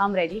I'm ready.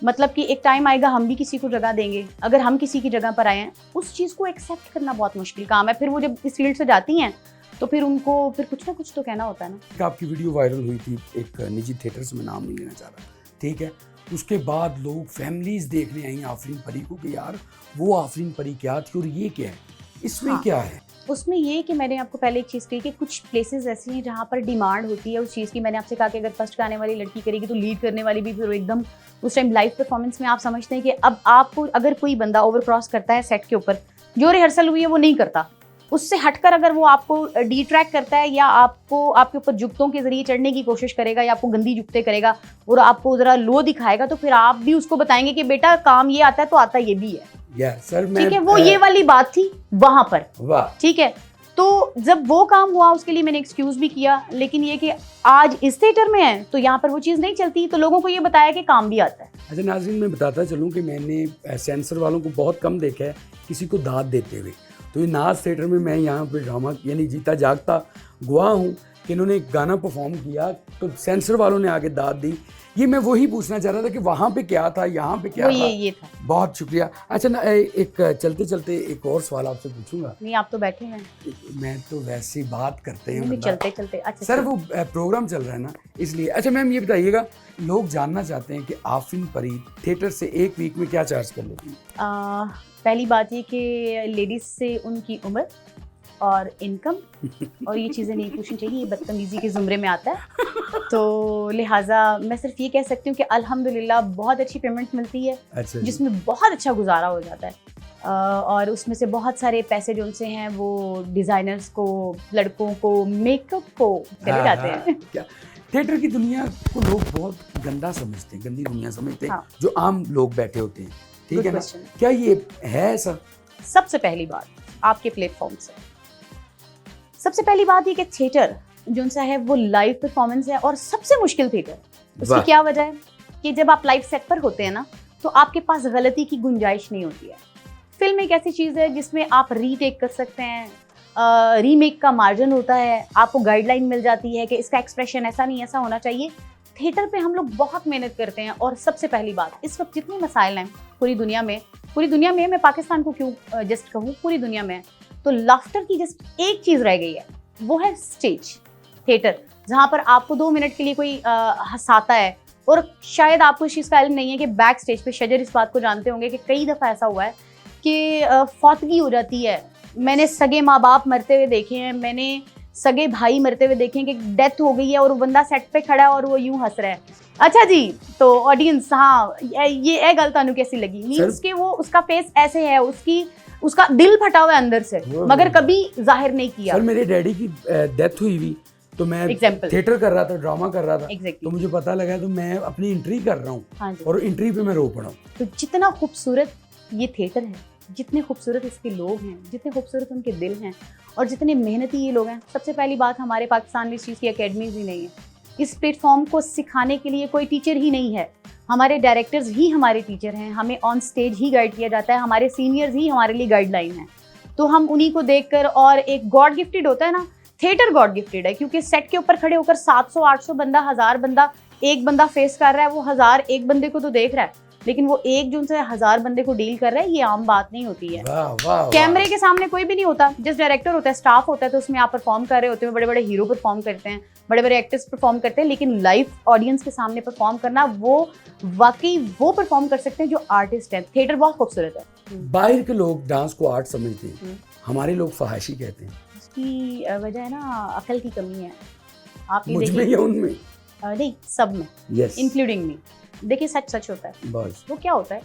मतलब कि एक टाइम आएगा हम भी किसी को जगह देंगे, अगर हम किसी की जगह पर आए हैं उस चीज़ को एक्सेप्ट करना बहुत मुश्किल काम है। फिर वो जब इस फील्ड से जाती हैं तो फिर उनको फिर कुछ ना कुछ तो कहना होता है ना। आपकी वीडियो वायरल हुई थी एक निजी थिएटर से, मैं नाम नहीं लेना चाह रहा, ठीक है, उसके बाद लोग फैमिलीज देखने आई आफरीन परी को कि यार वो आफरीन परी क्या थी और ये क्या है, इसमें हाँ। क्या है? उसमें ये कि मैंने आपको पहले एक चीज़ कही कि कुछ प्लेसेस ऐसी हैं जहाँ पर डिमांड होती है उस चीज़ की। मैंने आपसे कहा कि अगर फर्स्ट गाने वाली लड़की करेगी तो लीड करने वाली भी फिर एकदम उस टाइम लाइव परफॉर्मेंस में आप समझते हैं कि अब आपको अगर कोई बंदा ओवर क्रॉस करता है सेट के ऊपर, जो रिहर्सल हुई है वो नहीं करता, उससे हटकर अगर वो आपको डिट्रैक्ट करता है या आपको आपके ऊपर जुगतों के जरिए चढ़ने की कोशिश करेगा या आपको गंदी जुगतें करेगा और आपको ज़रा लो दिखाएगा, तो फिर आप भी उसको बताएंगे कि बेटा काम ये आता है तो आता ये भी है। सर ठीक है, वो ये वाली बात थी वहां पर। वाह, ठीक है, तो जब वो काम हुआ उसके लिए मैंने एक्सक्यूज भी किया, लेकिन ये कि आज इस थिएटर में है तो यहाँ पर वो चीज़ नहीं चलती, तो लोगों को ये बताया कि काम भी आता है। अच्छा नाज़रीन, मैं बताता चलूँ कि मैंने सेंसर वालों को बहुत कम देखा है किसी को दाद देते हुए। तो ये नाज थिएटर में मैं यहाँ पे ड्रामा यानी जीता जागता गवाह हूँ कि इन्होंने एक गाना परफॉर्म किया तो सेंसर वालों ने आगे दाद दी। ये मैं वही पूछना चाह रहा था कि वहाँ पे क्या था, यहाँ पे क्या था। ये था। बहुत शुक्रिया। अच्छा ना, एक चलते चलते एक और सवाल आपसे पूछूंगा। नहीं, आप तो बैठे हैं। मैं तो वैसे ही बात करते हैं नहीं, चलते चलते। अच्छा सर, वो प्रोग्राम चल रहा है ना इसलिए। अच्छा मैम ये बताइएगा, लोग जानना चाहते हैं कि आफरीन परी थिएटर से एक वीक में क्या चार्ज कर लेती हैं? पहली बात ये कि लेडीज से उनकी उम्र और इनकम और ये चीज़ें नहीं पूछनी चाहिए, ये बदतमीजी के ज़ुमरे में आता है। तो लिहाजा मैं सिर्फ ये कह सकती हूँ कि अल्हम्दुलिल्लाह बहुत अच्छी पेमेंट मिलती है। अच्छा, जिसमें बहुत अच्छा गुजारा हो जाता है और उसमें से बहुत सारे पैसे जो उनसे हैं वो डिज़ाइनर्स को, लड़कों को, मेकअप को चले जाते हैं। क्या थिएटर की दुनिया को लोग बहुत गंदा समझते हैं, गंदी दुनिया समझते हैं। हाँ। जो आम लोग बैठे होते हैं, ठीक Good है ना, question. क्या ये है ऐसा? सबसे पहली बात आपके प्लेटफॉर्म से, सबसे पहली बात ये कि थिएटर जो सा है वो लाइव परफॉर्मेंस है और सबसे मुश्किल थिएटर। उसकी क्या वजह है कि जब आप लाइव सेट पर होते हैं ना तो आपके पास गलती की गुंजाइश नहीं होती है। फिल्म एक ऐसी चीज़ है जिसमें आप रीटेक कर सकते हैं, रीमेक का मार्जिन होता है, आपको गाइडलाइन मिल जाती है कि इसका एक्सप्रेशन ऐसा नहीं ऐसा होना चाहिए। थिएटर पे हम लोग बहुत मेहनत करते हैं और सबसे पहली बात, इस वक्त जितने मसाइल हैं पूरी दुनिया में, मैं पाकिस्तान को क्यों जस्ट कहूँ, पूरी दुनिया में, तो लाफ्टर की जस्ट एक चीज़ रह गई है, वो है स्टेज थिएटर, जहाँ पर आपको 2 मिनट के लिए कोई हंसाता है। और शायद आपको इस चीज़ का इल्म नहीं है कि बैक स्टेज पे शजर इस बात को जानते होंगे कि कई दफ़ा ऐसा हुआ है कि फौतगी हो जाती है। मैंने सगे माँ बाप मरते हुए देखे हैं, मैंने सगे भाई मरते हुए देखे हैं कि डेथ हो गई है और वो बंदा सेट पे खड़ा है और वो यूं हंस रहा है। अच्छा जी, तो ऑडियंस, हाँ ये गल तानू कैसी लगी? मीन्स कि वो उसका फेस ऐसे है, उसका दिल फटा हुआ है अंदर से, मगर कभी जाहिर नहीं किया। सर मेरे डैडी की डेथ हुई तो मैं थिएटर कर रहा था, ड्रामा कर रहा था, तो मुझे पता लगा तो मैं अपनी एंट्री कर रहा हूँ। हाँ, और एंट्री पे मैं रो पड़ा। तो जितना खूबसूरत ये थिएटर है, जितने खूबसूरत इसके लोग हैं, जितने खूबसूरत उनके दिल हैं और जितने मेहनती ये लोग हैं, सबसे पहली बात हमारे पाकिस्तान में इस चीज़ की अकेडमीज ही नहीं है। इस प्लेटफॉर्म को सिखाने के लिए कोई टीचर ही नहीं है, हमारे डायरेक्टर्स ही हमारे टीचर हैं, हमें ऑन स्टेज ही गाइड किया जाता है, हमारे सीनियर्स ही हमारे लिए गाइडलाइन हैं। तो हम उन्हीं को देखकर, और एक गॉड गिफ्टेड होता है ना, थिएटर गॉड गिफ्टेड है, क्योंकि सेट के ऊपर खड़े होकर 700-800 बंदा, 1000 बंदा, एक बंदा फेस कर रहा है, वो 1000 एक बंदे को तो देख रहा है, लेकिन वो एक जो उनसे 1000 बंदे को डील कर रहा है, ये आम बात नहीं होती है। कैमरे के सामने कोई भी नहीं होता, जिस डायरेक्टर होता है, स्टाफ होता है, तो उसमें आप परफॉर्म कर रहे होते हैं, बड़े बड़े हीरो परफॉर्म करते हैं, बड़े बड़े एक्टर्स परफॉर्म करते हैं, लेकिन लाइव ऑडियंस के सामने परफॉर्म करना, वो वाकई वो परफॉर्म कर सकते हैं जो आर्टिस्ट हैं। थिएटर बहुत खूबसूरत है। बाहर के लोग डांस को आर्ट समझते हैं, हमारे लोग फहाशी कहते हैं। इसकी वजह है ना अकल की कमी है। आप ये मुझ में या उनमें? नहीं, सब में, इंक्लूडिंग मी। देखिए सच होता है बस। वो क्या होता है,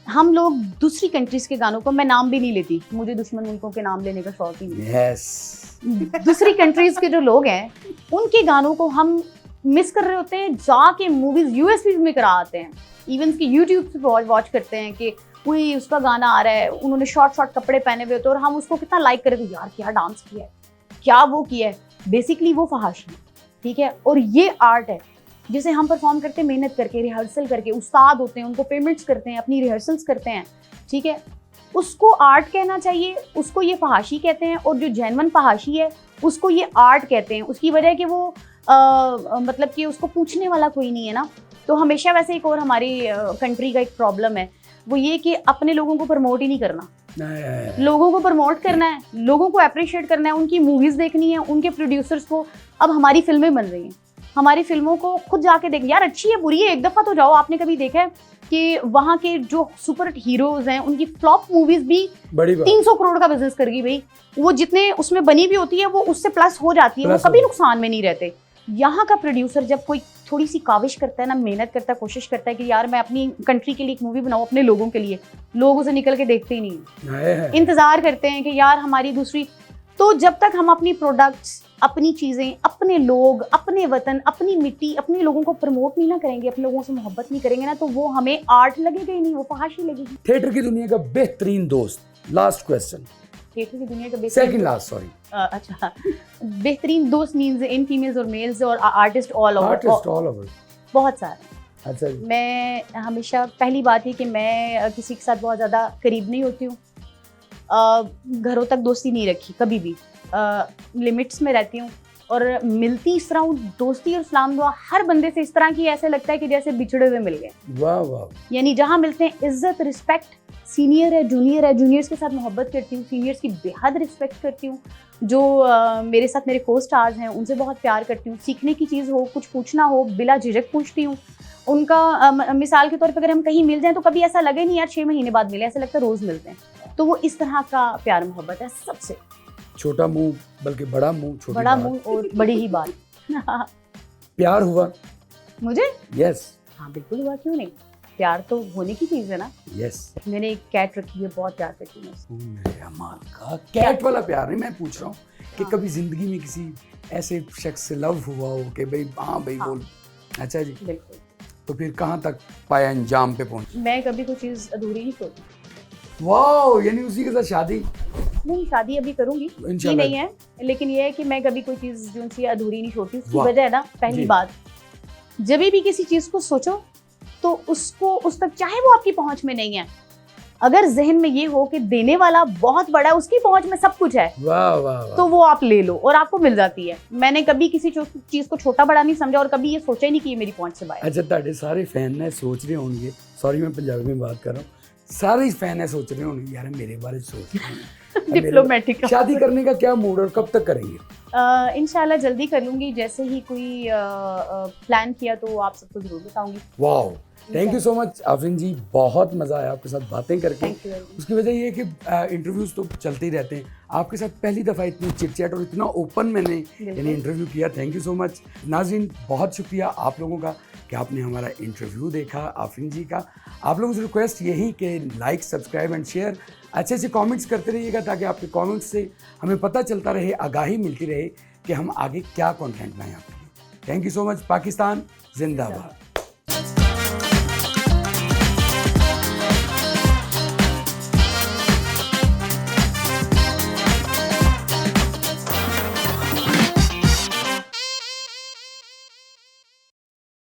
हम लोग दूसरी कंट्रीज के गानों को, मैं नाम भी नहीं लेती, मुझे दुश्मन मुल्कों के नाम लेने का शौक ही नहीं। दूसरी कंट्रीज के जो लोग हैं उनके गानों को हम मिस कर रहे होते हैं, जाके मूवीज यूएसपी में करा आते हैं, इवन की यूट्यूब पे वॉच करते हैं कि कोई उसका गाना आ रहा है, उन्होंने शॉर्ट कपड़े पहने हुए होते हैं और हम उसको कितना लाइक करें, यार क्या डांस किया है, क्या वो किया है। बेसिकली वो फहाशी है, ठीक है। और ये आर्ट है जिसे हम परफॉर्म करते हैं मेहनत करके, रिहर्सल करके, उस्ताद होते हैं, उनको पेमेंट्स करते हैं, अपनी रिहर्सल्स करते हैं, ठीक है। उसको आर्ट कहना चाहिए, उसको ये फहाशी कहते हैं। और जो जेन्युइन फहाशी है उसको ये आर्ट कहते हैं। उसकी वजह है कि वो मतलब कि उसको पूछने वाला कोई नहीं है ना. तो हमेशा वैसे एक और हमारी कंट्री का एक प्रॉब्लम है, वो ये कि अपने लोगों को प्रमोट ही नहीं करना. लोगों को प्रमोट करना है, लोगों को अप्रिशिएट करना है, उनकी मूवीज देखनी है, उनके प्रोड्यूसर्स को. अब हमारी फिल्में बन रही हैं, हमारी फिल्मों को खुद जाके देख, यार अच्छी है बुरी है, एक दफ़ा तो जाओ. आपने कभी देखा है कि वहाँ के जो सुपर हीरोज हैं उनकी फ्लॉप मूवीज भी 300 करोड़ का बिजनेस कर गई भाई. वो जितने उसमें बनी भी होती है वो उससे प्लस हो जाती है, वो कभी नुकसान में नहीं रहते. यहाँ का प्रोड्यूसर जब कोई थोड़ी सी काविश करता है ना, मेहनत करता है, कोशिश करता है कि यार मैं अपनी कंट्री के लिए एक मूवी बनाऊँ अपने लोगों के लिए, लोग उसे निकल के देखते ही नहीं, इंतजार करते हैं कि यार हमारी दूसरी. तो जब तक हम अपनी प्रोडक्ट्स, अपनी चीज़ें, अपने लोग, अपने वतन, अपनी मिट्टी, अपने लोगों को प्रमोट नहीं ना करेंगे, अपने लोगों से मोहब्बत नहीं करेंगे ना, तो वो हमें आर्ट लगेगा ही नहीं, वो फहाशी लगेगी. थिएटर की दुनिया का बेहतरीन दोस्त, लास्ट क्वेश्चन. थिएटर की दुनिया का सेकंड लास्ट, सॉरी. अच्छा, बेहतरीन दोस्त मींस इन फीमेल्स और मेल्स और artist all over. Artist all over बहुत सारे. अच्छा जी. मैं हमेशा, पहली बात है कि मैं किसी के साथ बहुत ज़्यादा करीब नहीं होती हूँ. घरों तक दोस्ती नहीं रखी कभी भी, लिमिट्स में रहती हूँ. और मिलती इस तरह हूँ, दोस्ती और इस्लाम दुआ हर बंदे से इस तरह की ऐसे लगता है कि जैसे बिछड़े हुए मिल गए. वाह वाह. यानी जहाँ मिलते हैं इज्जत, रिस्पेक्ट. सीनियर है, जूनियर है, जूनियर्स के साथ मोहब्बत करती हूँ, सीनियर्स की बेहद रिस्पेक्ट करती हूँ. जो मेरे साथ मेरे को स्टार्स हैं उनसे बहुत प्यार करती हूँ. सीखने की चीज़ हो, कुछ पूछना हो, बिला झिझक पूछती हूँ उनका. मिसाल के तौर पर अगर हम कहीं मिल जाएं तो कभी ऐसा लगे नहीं यार 6 महीने बाद मिले, ऐसा लगता है रोज़ मिलते हैं. तो वो इस तरह का प्यार मोहब्बत है सबसे. छोटा मुंह बल्कि बड़ा मुंह, छोटी बड़ा बात. मुंह और बड़ी ही बात. प्यार हुआ मुझे? यस. हाँ बिल्कुल हुआ, क्यों नहीं. प्यार तो होने की चीज़ है ना. यस. मैंने एक कैट रखी है, बहुत प्यार करती हूँ उसको. मेरे अमाल का कैट वाला प्यार नहीं, मैं पूछ रहा हूँ कि कभी जिंदगी में किसी ऐसे शख्स से लव हुआ हो कि भाई हाँ भाई बोल. अच्छा जी. बिल्कुल. तो फिर कहाँ तक पाया, अंजाम पे पहुंची? मैं कभी कोई चीज़ अधूरी नहीं छोड़ती. वाओ, यानी उसी के साथ शादी? नहीं, शादी अभी करूंगी ही नहीं है, लेकिन ये है कि मैं कभी कोई चीज़ जो उनसे अधूरी नहीं छोड़ती. उसकी वजह है ना, पहली बात, जब भी किसी चीज़ को सोचो तो उसको उस तक, चाहे वो आपकी पहुंच में नहीं है, अगर जहन में ये हो कि देने वाला बहुत बड़ा है, उसकी पहुंच में सब कुछ है, वाह वाह वाह, तो वो आप ले लो और आपको मिल जाती है. मैंने कभी किसी चीज़ को छोटा बड़ा नहीं समझा और कभी ये सोचा ही नहीं कि ये मेरी पहुंच से बाहर. अच्छा, ਤੁਹਾਡੇ ਸਾਰੇ फैन ने सोच रहे होंगे, सॉरी मैं पंजाबी में बात कर रहा हूँ, सारे फैन है सोच रहे होंगे यार मेरे बारे में सोच रहे हैं. डिप्लोमेटिक. शादी करने का क्या मूड और कब तक करेंगे? इंशाल्लाह जल्दी कर लूंगी, जैसे ही कोई प्लान किया तो आप सबको जरूर बताऊंगी. Wow, thank you so much Afreen ji, बहुत मज़ा आया आपके साथ बातें करके. उसकी वजह ये है कि इंटरव्यूज़ तो चलते ही रहते हैं, आपके साथ पहली दफ़ा इतनी चिट-चैट और इतना ओपन मैंने यानी इंटरव्यू किया. Thank you so much. नाज़रीन, बहुत शुक्रिया आप लोगों का कि आपने हमारा इंटरव्यू देखा आफरीन जी का. आप लोगों से रिक्वेस्ट यही कि लाइक, सब्सक्राइब एंड शेयर, अच्छे से कमेंट्स करते रहिएगा ताकि आपके कमेंट्स से हमें पता चलता रहे, आगाही मिलती रहे कि हम आगे क्या कंटेंट लाएं आपके लिए. Thank you so much. Pakistan जिंदाबाद.